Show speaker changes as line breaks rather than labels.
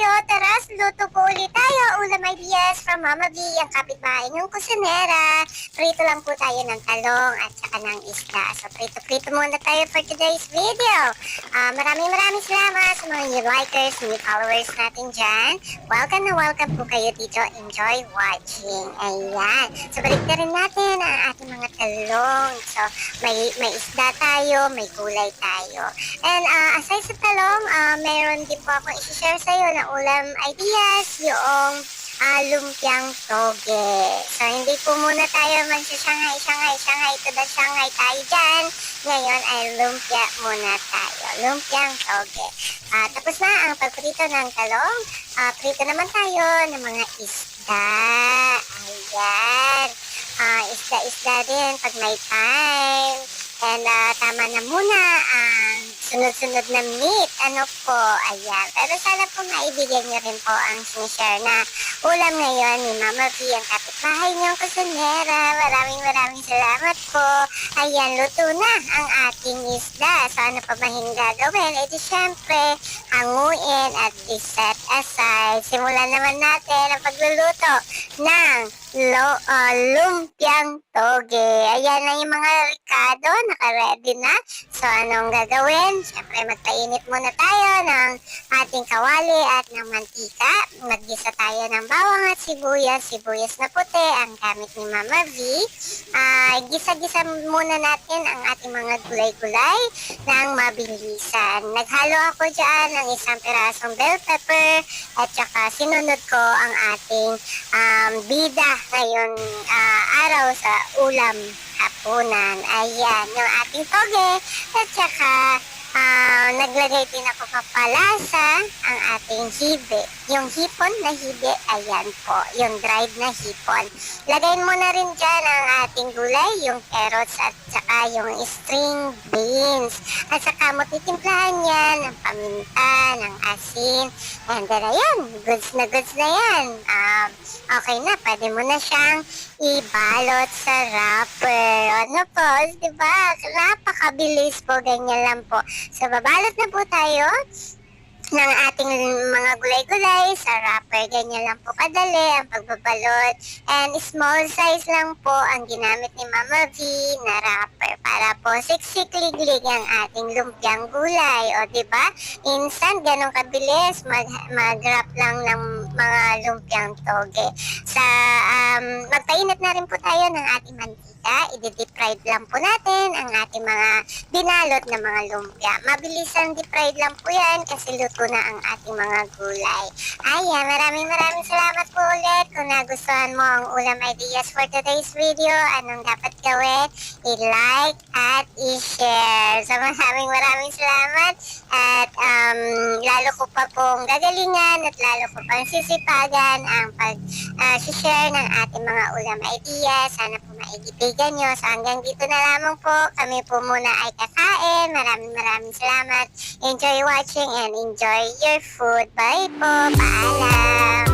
tayo. Tara, luto po ulit tayo. Ulam ideas from Mama V, ang kapitbahay ng kusinera. Prito lang po tayo ng talong at saka ng isda. So, prito muna tayo for today's video. Maraming salamat sa mga new likers, new followers natin dyan. Welcome na welcome po kayo dito. Enjoy watching. Ayan. So, balik na rin natin ang ating mga talong. So, may isda tayo, may gulay tayo. And aside sa talong, meron din po akong i-share sa iyo na ulam ideas, yung lumpiang toge. So, hindi po muna tayo Shanghai to the Shanghai tayo dyan. Ngayon ay lumpia muna tayo. Lumpiang toge. Tapos na ang pagprito ng talong. Prito naman tayo ng mga isda. Ayan. Isda din pag may time. And tama na muna ang sunod-sunod na meat. Ano po, ayan. Pero sana po maibigyan niyo rin po ang sinishare na ulam ngayon ni Mama V, ang kapitbahay niyong kusinera. Maraming salamat po. Ayan, luto na ang ating isda. So ano pa ba yung gagawin? E di syempre, hanguin at i-set aside. Simulan naman natin ang pagluluto ng lumpiang toge. Ayan na yung mga ricado, naka-ready na. So, anong gagawin? Siyempre, magpainit muna tayo ng ating kawali at ng mantika. Maggisa tayo ng bawang at sibuyas na puti, ang gamit ni Mama V. Gisa-gisa muna natin ang ating mga gulay-gulay ng mabilisan. Naghalo ako dyan ng isang pirasong bell pepper at saka sinunod ko ang ating bida ngayong araw sa ulam hapunan. Ayan, yung ating toge at saka naglagay din ako papalasa ang ating hibe. Yung hipon na hibe, ayan po, yung dried na hipon. Lagayin mo na rin dyan ang ating gulay, yung carrots at saka yung string beans. At saka mo titimplahan yan ng paminta, ng asin. And then ayan, goods na yan. Okay na, pwede mo na siyang ibalot sa wrapper. Ano po, diba? Napakabilis po, ganyan lang po. So, babalot na po tayo ng ating mga gulay-gulay sa wrapper. Ganyan lang po kadali ang pagbabalot. And small size lang po ang ginamit ni Mama V na wrapper para po siksik-liglig ang ating lumpiang gulay. O, diba? Instant, ganun kabilis mag-wrap lang ng mga lumpiang toge. Sa, magpainit na rin po tayo ng ating mantika. I-deep fried lang po natin ang ating mga binalot na mga lumpia. Mabilis ang deep fried lang po yan kasi luto na ang ating mga gulay. Ayan, maraming salamat po ulit. Kung nagustuhan mo ang ulam ideas for today's video, anong dapat gawin? I-like at i-share. So maraming salamat at lalo ko pa pong gagalingan at lalo ko pang sisipagan ang pag-share ng ating mga ulam ideas. Sana po maigibigan nyo. So hanggang dito na lamang po. Kami po muna ay kakain. Maraming salamat. Enjoy watching and enjoy your food. Bye po. Paalam.